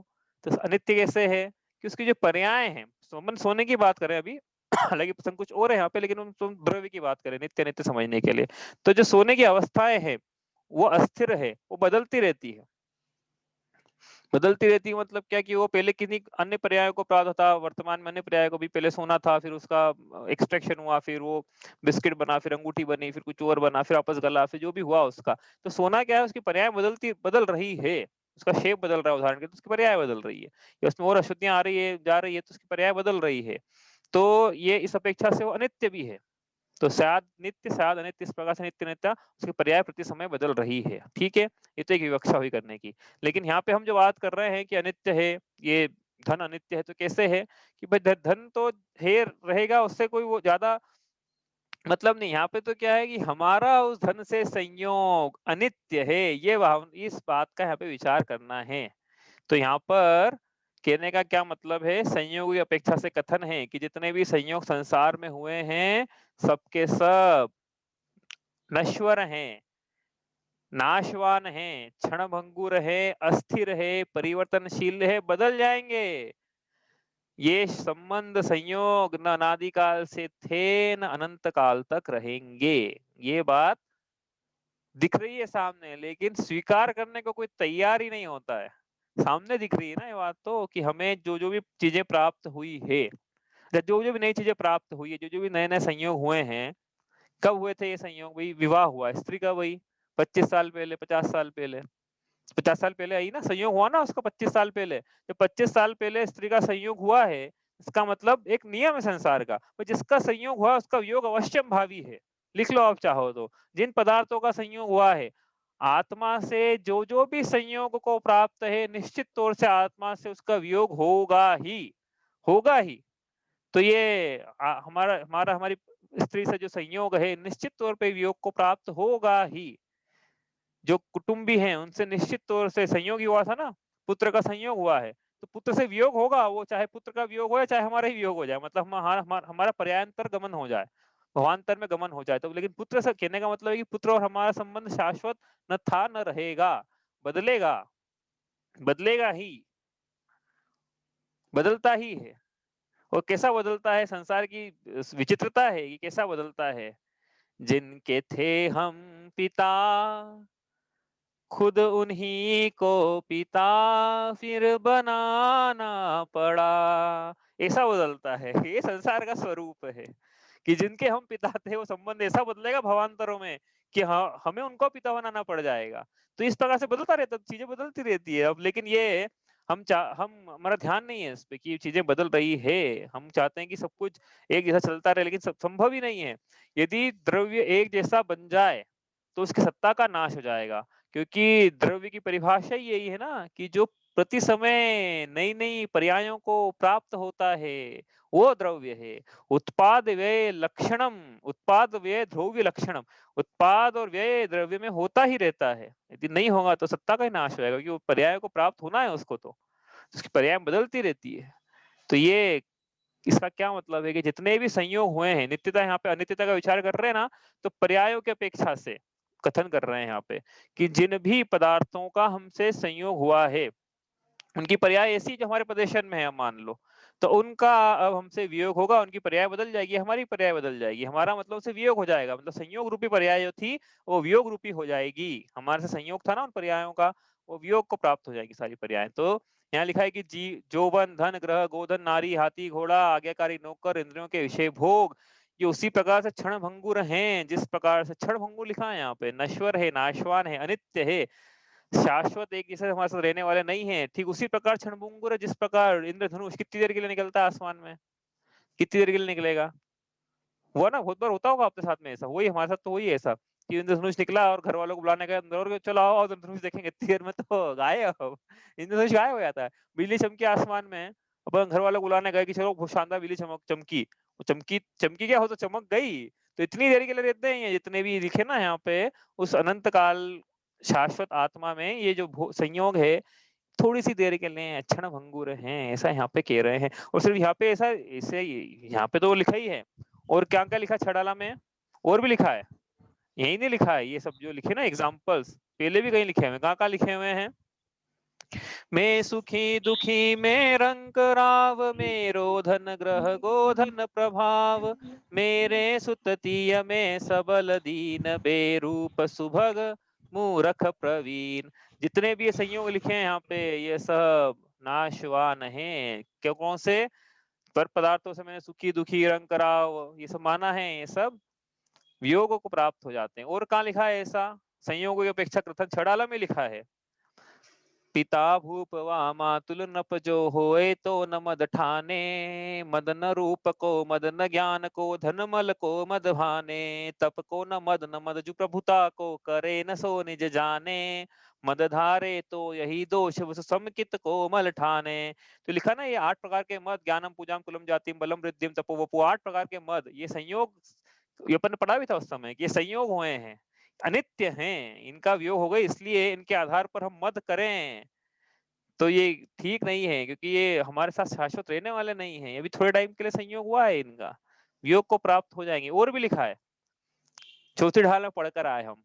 तो अनित्य कैसे है कि उसके जो पर्याय हैं, सोमन सोने की बात करें अभी, हालांकि प्रसंग कुछ और है यहाँ पे, लेकिन हम तुम द्रव्य की बात करें नित्य नित्य समझने के लिए। तो जो सोने की अवस्थाएं हैं वो अस्थिर है, वो बदलती रहती है। बदलती रहती है मतलब क्या, कि वो पहले किन्हीं अन्य पर्यायों को प्राप्त होता, वर्तमान में अन्य पर्याय को भी, पहले सोना था, फिर उसका एक्सट्रैक्शन हुआ, फिर वो बिस्किट बना, फिर अंगूठी बनी, फिर कुछ और बना, फिर वापस गला, फिर जो भी हुआ उसका। तो सोना क्या है, उसकी पर्याय बदल रही है, उसका शेप बदल रहा है, उदाहरण के तो उसकी पर्याय बदल रही है, या उसमें और अशुद्धियां आ रही है, जा रही है, तो उसकी पर्याय बदल रही है। तो ये इस अपेक्षा से वो अनित्य भी है। तो शायद नित्य, शायद अनित्य, इस प्रकार से नित्य नित्य उसकी पर्याय प्रति समय बदल रही है। ठीक है, ये तो एक विवक्षा हुई करने की। लेकिन यहाँ पे हम जो बात कर रहे हैं कि अनित्य है, ये धन अनित्य है, तो कैसे है कि भाई धन तो है, रहेगा, उससे कोई वो ज्यादा मतलब नहीं। यहाँ पे तो क्या है कि हमारा उस धन से संयोग अनित्य है, ये इस बात का यहाँ पे विचार करना है। तो यहाँ पर कहने का क्या मतलब है, संयोग की अपेक्षा से कथन है कि जितने भी संयोग संसार में हुए हैं, सबके सब नश्वर हैं, नाशवान हैं, क्षण भंगुर है, अस्थिर है, परिवर्तनशील है, बदल जाएंगे। ये संबंध संयोग न अनादि काल से थे न अनंत काल तक रहेंगे। ये बात दिख रही है सामने, लेकिन स्वीकार करने को कोई तैयार ही नहीं होता है। सामने दिख रही है ना ये बात, तो कि हमें जो जो भी चीजें प्राप्त हुई है, जो जो भी नई चीजें प्राप्त हुई है, जो जो भी नए नए संयोग हुए हैं, कब हुए थे ये संयोग? भाई विवाह हुआ स्त्री का, वही 25 साल पहले, 50 साल पहले, 50 साल पहले आई ना, संयोग हुआ ना उसका 25 साल पहले। जब 25 साल पहले स्त्री का संयोग हुआ है, इसका मतलब एक नियम है संसार का, तो जिसका संयोग हुआ उसका वियोग अवश्यम भावी है। लिख लो आप चाहो तो। जिन पदार्थों का संयोग हुआ है, आत्मा से जो भी संयोग को प्राप्त है, निश्चित तौर से आत्मा से उसका वियोग होगा ही, होगा ही। तो ये हमारी स्त्री से जो संयोग है, निश्चित तौर पे वियोग को प्राप्त होगा ही। जो कुटुंबी हैं उनसे निश्चित तौर से संयोग ही हुआ था ना, पुत्र का संयोग हुआ है, तो पुत्र से वियोग होगा, वो चाहे पुत्र का वियोग हो या चाहे हमारा ही वियोग हो जाए, मतलब हमारा पर्यायंतर गमन हो जाए, भवांतर में गमन हो जाए। तो लेकिन पुत्र से कहने का मतलब है कि पुत्र और हमारा संबंध शाश्वत न था न रहेगा, बदलेगा, बदलेगा ही, बदलता ही है। और कैसा बदलता है, संसार की विचित्रता है कि कैसा बदलता है। जिनके थे हम पिता, खुद उन्हीं को पिता फिर बनाना पड़ा, ऐसा बदलता है। ये संसार का स्वरूप है कि जिनके हम पिता थे वो संबंध ऐसा बदलेगा भवांतरों में कि हाँ, हमें उनको पिता बनाना पड़ जाएगा। तो इस प्रकार से बदलता रहता, चीजें बदलती रहती है। अब लेकिन ये हम हमारा ध्यान नहीं है इस पे कि चीजें बदल रही है। हम चाहते हैं कि सब कुछ एक जैसा चलता रहे, लेकिन संभव ही नहीं है। यदि द्रव्य एक जैसा बन जाए तो उसकी सत्ता का नाश हो जाएगा, क्योंकि द्रव्य की परिभाषा ही यही है ना कि जो प्रति समय नई नई पर्यायों को प्राप्त होता है वो द्रव्य है। उत्पाद व्यय लक्षणम, उत्पाद व्यय द्रव्य लक्षणम, उत्पाद और व्यय द्रव्य में होता ही रहता है। यदि नहीं होगा तो सत्ता का ही नाश हो जाएगा, क्योंकि वो पर्याय को प्राप्त होना है उसको, तो उसकी पर्याय बदलती रहती है। तो ये इसका क्या मतलब है कि जितने भी संयोग हुए हैं, नित्यता, यहाँ पे अनित्यता का विचार कर रहे हैं ना, तो पर्यायों की अपेक्षा से कथन कर रहे हैं यहाँ पे कि जिन भी पदार्थों का हमसे संयोग हुआ है उनकी पर्याय ऐसी जो हमारे प्रदेशन में है, मान लो, तो उनका अब हमसे वियोग होगा, उनकी पर्याय बदल जाएगी, हमारी पर्याय बदल जाएगी। हमारा मतलब से वियोग हो जाएगा, मतलब संयोग रूपी पर्याय जो थी वो वियोग रूपी हो जाएगी। हमारे से संयोग था ना उन पर्यायों का, वो वियोग को प्राप्त हो जाएगी सारी पर्याय। तो यहाँ लिखा है कि जी जोबन धन ग्रह गोधन नारी हाथी घोड़ा आज्ञाकारी नौकर इंद्रियों के विषय भोग, ये उसी प्रकार से क्षण भंगुर हैं। जिस प्रकार से क्षण भंगुर लिखा है यहाँ पे, नश्वर है, नाशवान है, अनित्य है, शाश्वत एक जैसे हमारे साथ रहने वाले नहीं है, ठीक उसी प्रकार क्षणभंगुर है जिस प्रकार इंद्रधनुष कितनी देर के लिए निकलता है आसमान में, कितनी देर के लिए निकलेगा। वो ना बहुत बार होता होगा आपके साथ में ऐसा, वही हमारे साथ तो वही है ऐसा कि इंद्रधनुष निकला और घर वालों को बुलाने गए अंदर और चलो आओ इंद्रधनुष देखेंगे, इतनी देर में तो गायब, इंद्रधनुष गायब हो जाता है। बिजली चमकी आसमान में, अपन घर वालों को बुलाने गए कि चलो बहुत शानदार बिजली चमक चमकी, वो चमकी चमकी क्या हो तो चमक गई। तो इतनी देर के लिए रहते हैं जितने भी लिखे ना यहाँ पे, उस अनंत काल शाश्वत आत्मा में ये जो संयोग है थोड़ी सी देर के लिए क्षण भंगुर हैं, ऐसा यहाँ पे कह रहे हैं। और सिर्फ यहाँ पे ऐसा ऐसे यहाँ पे तो लिखा ही है, और क्या क्या लिखा है छड़ाला में, और भी लिखा है, यही नहीं लिखा है। ये सब जो लिखे ना एग्जाम्पल्स पहले भी कहीं लिखे हुए, कहाँ कहाँ लिखे हुए हैं। मैं सुखी दुखी में रंग राव, मेरो धन ग्रह गोधन प्रभाव, मेरे सुततीय में सबल दीन, बेरूप सुभग मूरख प्रवीण। जितने भी ये संयोग लिखे हैं यहाँ पे ये सब नाशवान हैं। क्यों, कौन से पर पदार्थों से मैंने सुखी दुखी रंग कराव ये सब माना है, ये सब वियोगों को प्राप्त हो जाते हैं। और कहाँ लिखा है ऐसा, संयोगों की अपेक्षा कथन छड़ाला में लिखा है। पिता भूप वामा तुल नप जो होए तो न मद ठाने, मद न रूप को मद न ज्ञान को धन मल को मद भाने, तप को न मद जु प्रभुता को करे न सो निज जाने, मद धारे तो यही दोष वस समकित को मल ठाने। तो लिखा ना ये 8 प्रकार के मद, ज्ञानम पूजाम कुलम जातिम बलम वृद्धिम तपो वपु, 8 प्रकार के मद, ये संयोग, ये अपन ने पढ़ा भी था उस समय कि ये संयोग हुए हैं, अनित्य हैं, इनका वियोग हो गई, इसलिए इनके आधार पर हम मत करें। तो ये ठीक नहीं है, क्योंकि ये हमारे साथ शाश्वत रहने वाले नहीं है, अभी थोड़े टाइम के लिए संयोग हुआ है, इनका वियोग को प्राप्त हो जाएंगे। और भी लिखा है, चौथी ढाल में पढ़कर आए हम,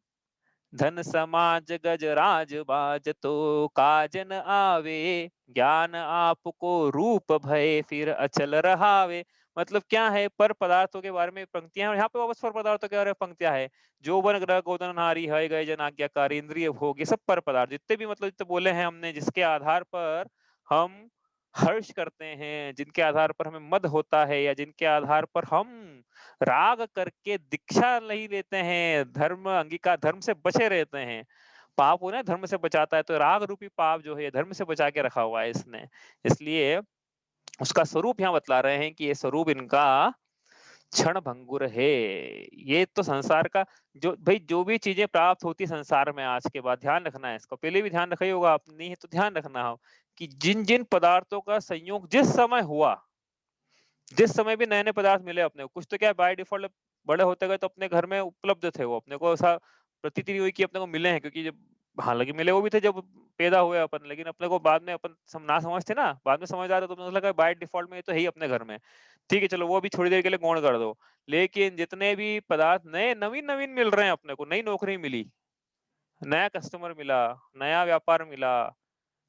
धन समाज गज राज बाज तो काजन आवे, ज्ञान आपको रूप भय फिर अचल रहावे। मतलब क्या है, पर पदार्थों के बारे में पंक्तियां, और यहाँ पे वापस पर पदार्थों के बारे में पंक्तियां है। जो वन ग्रह गोदन नारी है गए जन आज्ञाकारी इंद्रिय भोग, ये सब पर पदार्थ जितने भी, मतलब जितने बोले हैं हमने, जिसके आधार पर हम हर्ष करते हैं, जिनके आधार पर हमें मद होता है, या जिनके आधार पर हम राग करके दीक्षा नहीं लेते हैं, धर्म अंगीकार, धर्म से बचे रहते हैं। पाप हो ना धर्म से बचाता है, तो राग रूपी पाप जो है धर्म से बचा के रखा हुआ है इसने। इसलिए उसका स्वरूप यहाँ बतला रहे हैं कि ये स्वरूप इनका क्षण भंगुर है। ये तो संसार का जो भाई जो भी चीजें प्राप्त होती संसार में आज के बाद, ध्यान रखना है इसको, पहले भी ध्यान रखा ही होगा आप, नहीं है तो ध्यान रखना हो कि जिन जिन पदार्थों का संयोग जिस समय हुआ, जिस समय भी नए नए पदार्थ मिले अपने को, कुछ तो क्या बाय डिफॉल्ट बड़े होते गए तो अपने घर में उपलब्ध थे, वो अपने को ऐसा प्रतीति नहीं हुई कि अपने को मिले हैं, क्योंकि जब हालांकि मिले वो भी थे जब पैदा हुए अपन, लेकिन अपने को बाद में अपन ना समझते ना, बाद में समझ आ रहा तो अपने को लगा बाय डिफॉल्ट में ये तो है ही अपने घर में। ठीक है चलो वो भी थोड़ी देर के लिए गौण कर दो, लेकिन जितने भी पदार्थ नए नवीन नवीन मिल रहे हैं अपने को, नई नौकरी मिली, नया कस्टमर मिला, नया व्यापार मिला,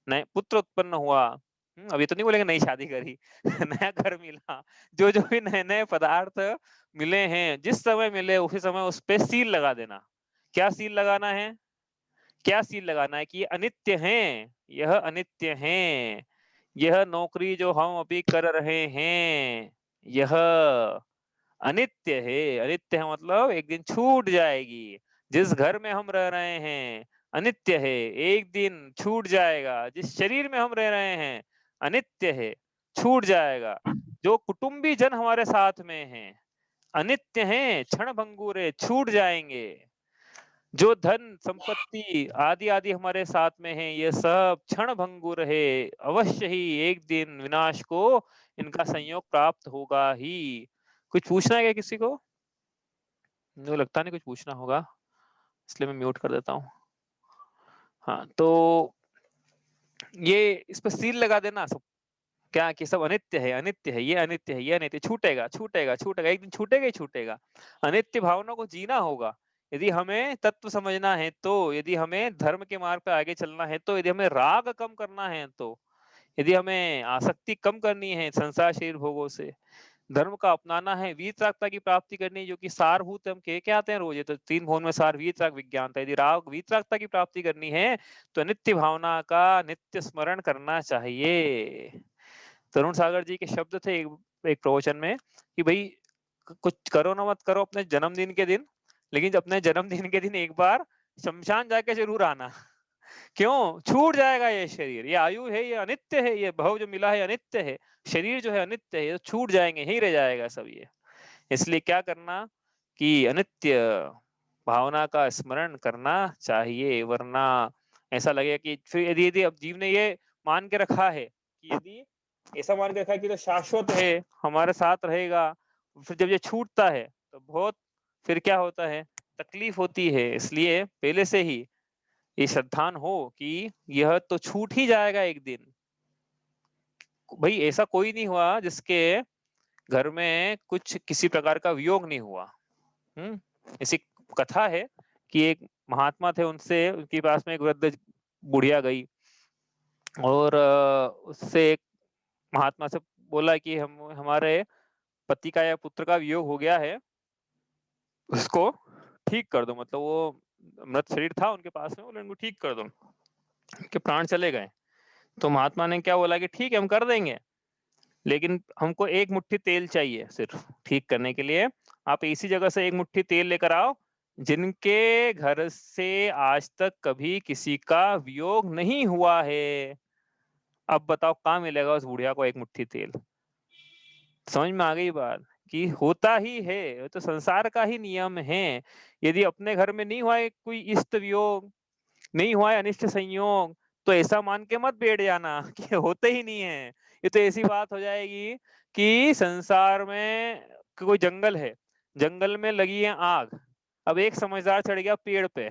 नए पुत्र उत्पन्न हुआ, अभी तो नहीं बोलेंगे नई शादी करी नया घर मिला, जो जो भी नए नए पदार्थ मिले हैं, जिस समय मिले उसी समय उस पे सील लगा देना। क्या सील लगाना है? क्या सील लगाना है कि ये अनित्य हैं, यह अनित्य हैं, यह नौकरी जो हम अभी कर रहे हैं यह अनित्य है। अनित्य है मतलब एक दिन छूट जाएगी। जिस घर में हम रह रहे हैं अनित्य है, एक दिन छूट जाएगा। जिस शरीर में हम रह रहे हैं अनित्य है, छूट जाएगा। जो कुटुंबी जन हमारे साथ में हैं अनित्य हैं, क्षण भंगुर है, छूट जाएंगे। जो धन संपत्ति आदि आदि हमारे साथ में है ये सब क्षण भंगुर है, अवश्य ही एक दिन विनाश को इनका संयोग प्राप्त होगा ही। कुछ पूछना है क्या किसी को? मुझे लगता नहीं कुछ पूछना होगा, इसलिए मैं म्यूट कर देता हूँ। हाँ तो ये इस पर सील लगा देना सब, क्या कि सब अनित्य है, अनित्य है, ये अनित्य है, ये अनित्य, छूटेगा छूटेगा छूटेगा, एक दिन छूटेगा ही छूटेगा। अनित्य भावना को जीना होगा यदि हमें तत्व समझना है तो, यदि हमें धर्म के मार्ग पर आगे चलना है तो, यदि हमें राग कम करना है तो, यदि हमें आसक्ति कम करनी है संसार शरीर भोगों से, धर्म का अपनाना है, वीतरागता की प्राप्ति करनी है, जो कि सारभूत हम कह के आते हैं रोज, ये तो तीन भुवन में सार वीतराग विज्ञान था। यदि राग वीतरागता की प्राप्ति करनी है तो नित्य भावना का नित्य स्मरण करना चाहिए। तरुण सागर जी के शब्द थे एक प्रवचन में कि भाई कुछ करो ना मत करो अपने जन्मदिन के दिन, लेकिन अपने जन्मदिन के दिन एक बार शमशान जाके जरूर आना। क्यों? छूट जाएगा ये शरीर, ये आयु है, ये अनित्य है, ये भव जो मिला है अनित्य है, शरीर जो है अनित्य है, ये छूट जाएंगे, यही रह जाएगा सब ये। इसलिए क्या करना कि अनित्य भावना का स्मरण करना चाहिए, वरना ऐसा लगेगा कि फिर यदि यदि अब जीव ने ये मान के रखा है कि यदि ऐसा मान के रखा है कि तो शाश्वत है, हमारे साथ रहेगा, फिर जब ये छूटता है तो बहुत फिर क्या होता है, तकलीफ होती है। इसलिए पहले से ही ये श्रद्धान हो कि यह तो छूट ही जाएगा एक दिन। भाई ऐसा कोई नहीं हुआ जिसके घर में कुछ किसी प्रकार का वियोग नहीं हुआ। ऐसी कथा है कि एक महात्मा थे, उनसे उनके पास में एक वृद्ध बुढ़िया गई और उससे एक महात्मा से बोला कि हम हमारे पति का या पुत्र का वियोग हो गया है, उसको ठीक कर दो। मतलब वो मृत शरीर था उनके पास में, बोले उनको ठीक कर दो, उनके प्राण चले गए। तो महात्मा ने क्या बोला कि ठीक है हम कर देंगे, लेकिन हमको एक मुट्ठी तेल चाहिए सिर्फ ठीक करने के लिए। आप इसी जगह से एक मुट्ठी तेल लेकर आओ जिनके घर से आज तक कभी किसी का वियोग नहीं हुआ है। अब बताओ कहाँ मिलेगा उस बुढ़िया को एक मुट्ठी तेल? समझ में आ गई बात कि होता ही है, तो संसार का ही नियम है। यदि अपने घर में नहीं हुआ है कोई इष्ट वियोग, नहीं हुआ है अनिष्ट संयोग, तो ऐसा मान के मत बैठ जाना कि होते ही नहीं है। ये तो ऐसी बात हो जाएगी कि संसार में कोई जंगल है, जंगल में लगी है आग, अब एक समझदार चढ़ गया पेड़ पे।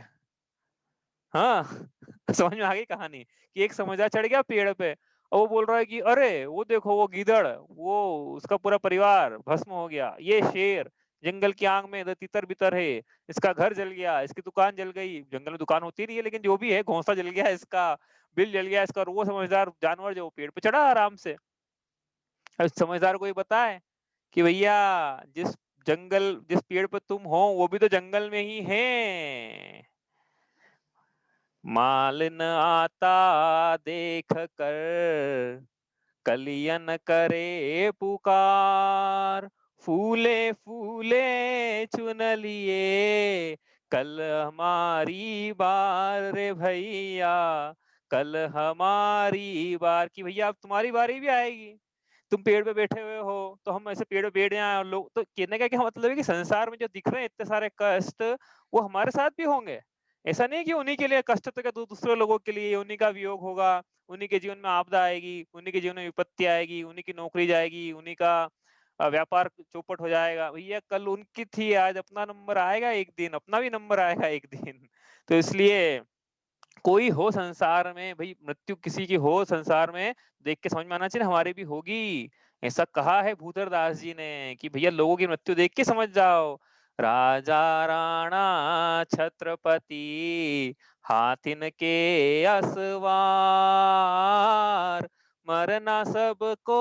हाँ समझ में आ गई कहानी कि एक समझदार चढ़ गया पेड़ पे और वो बोल रहा है कि अरे वो देखो वो गीदड़, वो उसका पूरा परिवार भस्म हो गया, ये शेर जंगल की आग में इधर तितर बितर है, इसका घर जल गया, इसकी दुकान जल गई, जंगल में दुकान होती नहीं है लेकिन जो भी है, घोंसला जल गया इसका, बिल जल गया इसका। और वो समझदार जानवर जो पेड़ पे चढ़ा आराम से, अब समझदार को ये बताए कि भैया जिस जिस पेड़ पे तुम हो वो भी तो जंगल में ही है, माल न आता देख कर कलियन करे पुकार, फूले फूले चुन लिए कल हमारी बार रे भैया, कल हमारी बार की भैया अब तुम्हारी बारी भी आएगी। तुम पेड़ पे बैठे हुए हो तो हम ऐसे पेड़ पे बैठ जाएं, और लोग तो कहने का क्या मतलब है कि संसार में जो दिख रहे हैं इतने सारे कष्ट, वो हमारे साथ भी होंगे। ऐसा नहीं है कि उन्हीं के लिए कष्ट तो क्या दूसरे लोगों के लिए, उन्हीं का वियोग होगा, उन्हीं के जीवन में आपदा आएगी, उन्हीं के जीवन में विपत्ति आएगी, उन्हीं की नौकरी जाएगी, उन्हीं का व्यापार चौपट हो जाएगा। भैया कल उनकी थी, आज अपना नंबर आएगा एक दिन, अपना भी नंबर आएगा एक दिन। तो इसलिए कोई हो संसार में, भाई मृत्यु किसी की हो संसार में, देख के समझ में आना चाहिए हमारी भी होगी। ऐसा कहा है भूधर दास जी ने कि भैया लोगों की मृत्यु देख के समझ जाओ। राजा राणा छत्रपति हाथिन के असवार, मरना सबको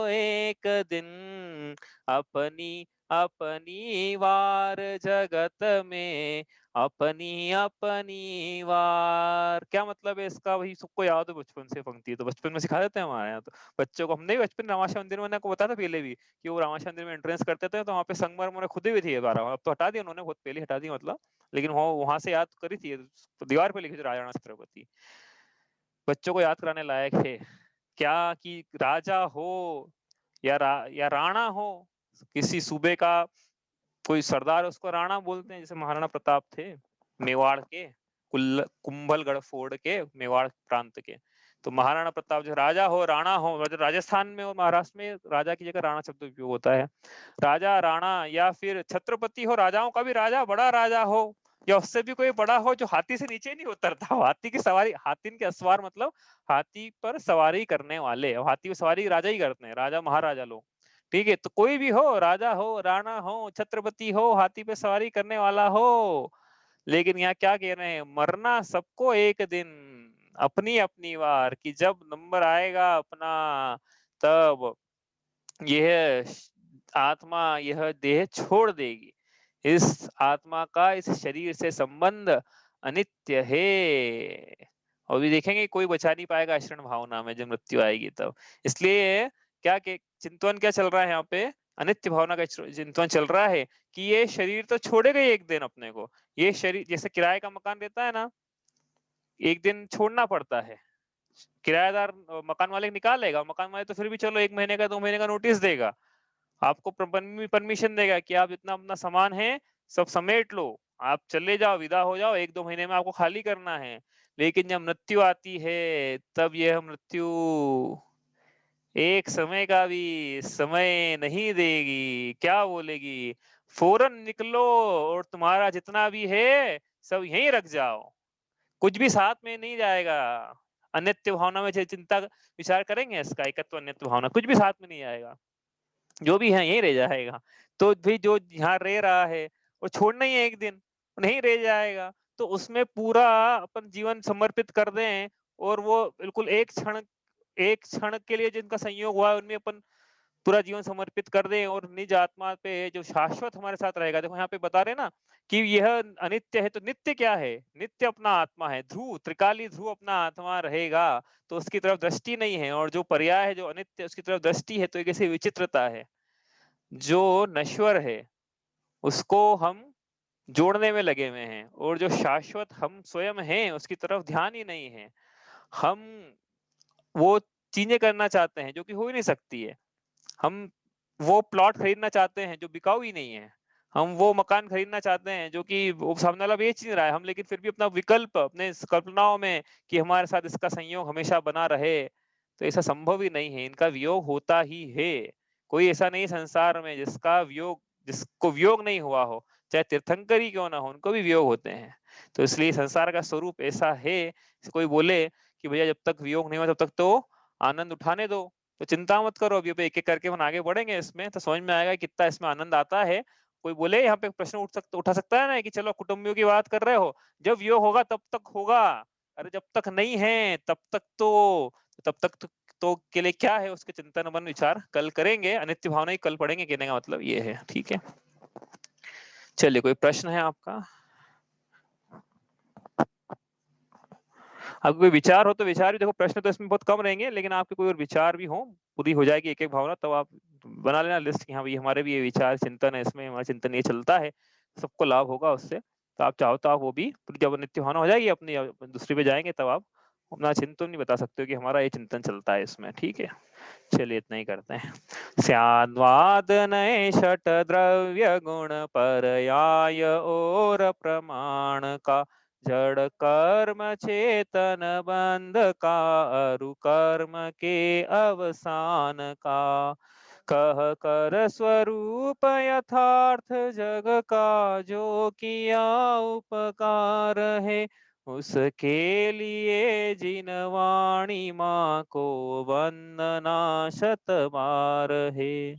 एक दिन, अपनी अपनी वार जगत में, अपनी अपनी वार। क्या मतलब है इसका? वही सबको याद है बचपन से पंक्ति, तो बचपन में सिखा देते हैं हमारे यहाँ तो बच्चों को। हमने भी बचपन रामाशा मंदिर में को बताया था पहले भी कि वो रामाशा मंदिर में एंट्रेंस करते थे, तो वहाँ पे संगमरमर उन्होंने खुद भी थी बारह, अब तो हटा दिया उन्होंने, बहुत पहले हटा दी मतलब, लेकिन वो वहां से याद करी थी, दीवार पे लिखी थी राजा छत्रपति। बच्चों को याद कराने लायक है क्या कि राजा हो या राणा हो, किसी सूबे का कोई सरदार, उसको राणा बोलते हैं। जैसे महाराणा प्रताप थे मेवाड़ के, कुंभलगढ़ फोर्ट के, मेवाड़ प्रांत के। तो महाराणा प्रताप जो राजा हो राणा हो, राजस्थान में और महाराष्ट्र में राजा की जगह राणा शब्द उपयोग होता है। राजा राणा, या फिर छत्रपति हो, राजाओं का भी राजा, बड़ा राजा हो, या उससे भी कोई बड़ा हो जो हाथी से नीचे नहीं उतरता। हाथी की सवारी, हाथी के असवार मतलब हाथी पर सवारी करने वाले, और हाथी पर सवारी राजा ही करते हैं, राजा महाराजा लोग। ठीक है, तो कोई भी हो, राजा हो, राणा हो, छत्रपति हो, हाथी पे सवारी करने वाला हो, लेकिन यहाँ क्या कह रहे हैं, मरना सबको एक दिन, अपनी अपनी वार, कि जब नंबर आएगा अपना, तब यह आत्मा यह देह छोड़ देगी। इस आत्मा का इस शरीर से संबंध अनित्य है। और भी देखेंगे कोई बचा नहीं पाएगा अशरण भावना में जब मृत्यु आएगी तब। इसलिए क्या के चिंतन क्या चल रहा है यहाँ पे, अनित्य भावना का चिंतन चल रहा है कि ये शरीर तो छोड़ेगा ही एक दिन अपने को। ये शरीर जैसे किराए का मकान रहता है ना, एक दिन छोड़ना पड़ता है। किराएदार मकान मालिक निकालेगा, मकान मालिक तो फिर भी चलो 1 महीने का 2 महीने का नोटिस देगा, आपको परमिशन देगा कि आप इतना अपना सामान है सब समेट लो, आप चले जाओ, विदा हो जाओ, 1-2 महीने में आपको खाली करना है। लेकिन जब मृत्यु आती है, तब यह मृत्यु एक समय का भी समय नहीं देगी। क्या बोलेगी, फौरन निकलो और तुम्हारा जितना भी है सब यहीं रख जाओ, कुछ भी साथ में नहीं जाएगा। अनित्य भावना में चिंता विचार करेंगे इसका, एकत्व अनित्य भावना, कुछ भी साथ में नहीं आएगा, जो भी है यहीं रह जाएगा। तो भी जो यहाँ रह रहा है वो छोड़ना ही है एक दिन, नहीं रह जाएगा। तो उसमें पूरा अपन जीवन समर्पित कर दें, और वो बिल्कुल एक क्षण के लिए जिनका संयोग हुआ है उनमें अपन पूरा जीवन समर्पित कर दें, और निज आत्मा पे जो शाश्वत हमारे साथ रहेगा। देखो यहाँ पे बता रहे ना कि यह अनित्य है, तो नित्य क्या है, नित्य अपना आत्मा है, ध्रुव त्रिकाली ध्रुव अपना आत्मा रहेगा, तो उसकी तरफ दृष्टि नहीं है। और जो पर्याय है जो अनित्य, उसकी तरफ दृष्टि है, तो एक ऐसी विचित्रता है। जो नश्वर है उसको हम जोड़ने में लगे हुए हैं, और जो शाश्वत हम स्वयं हैं उसकी तरफ ध्यान ही नहीं है। हम वो चीजें करना चाहते हैं जो कि हो ही नहीं सकती है। हम वो प्लॉट खरीदना चाहते हैं जो बिकाऊ ही नहीं है। हम वो मकान खरीदना चाहते हैं जो कि वो सामने वाला बेच नहीं रहा है, हम लेकिन फिर भी अपना विकल्प अपने कल्पनाओं में कि हमारे साथ इसका संयोग हमेशा बना रहे, तो ऐसा संभव ही नहीं है। इनका वियोग होता ही है। कोई ऐसा नहीं संसार में जिसको वियोग नहीं हुआ हो, चाहे तीर्थंकर ही क्यों ना हो, उनको भी वियोग होते हैं। तो इसलिए संसार का स्वरूप ऐसा है। कोई बोले कि भैया जब तक वियोग नहीं हुआ तब तक तो आनंद उठाने दो, तो चिंता मत करो, अभी एक एक करके हम आगे बढ़ेंगे इसमें, तो समझ में आएगा कितना इसमें आनंद आता है। कोई बोले यहाँ पे प्रश्न उठा सकता है ना कि चलो कुटुंबियों की बात कर रहे हो, जब वियोग होगा तब तक होगा, अरे जब तक नहीं है तब तक तो के लिए क्या है, उसके चिंतन मन विचार कल करेंगे, अनित्य भावना ही कल पढ़ेंगे, कहने का मतलब ये है। ठीक है, चलिए कोई प्रश्न है आपका? आपको कोई विचार हो तो विचार भी, देखो प्रश्न तो इसमें बहुत कम रहेंगे, लेकिन आपके कोई और विचार भी हो, पूरी हो जाएगी एक एक भावना, तब आप बना लेना लिस्ट कि हाँ भाई हमारे भी ये विचार चिंतन है, इसमें हमारा चिंतन ये चलता है, सबको लाभ होगा उससे। तो आप चाहो तो आप वो भी, जब नित्य भावना हो जाएगी अपनी दूसरी पे जाएंगे तब आप अपना चिंतन नहीं बता सकते हो कि हमारा ये चिंतन चलता है इसमें, ठीक है। चलिए इतना ही करते हैं। स्याद्वाद नए षट द्रव्य गुण पर्याय और प्रमाण का, जड़ कर्म चेतन बंध का, अरु कर्म के अवसान का, कह कर स्वरूप यथार्थ जग का, जो किया उपकार है, उसके लिए जिन वाणी माँ को वंदना शत बार है।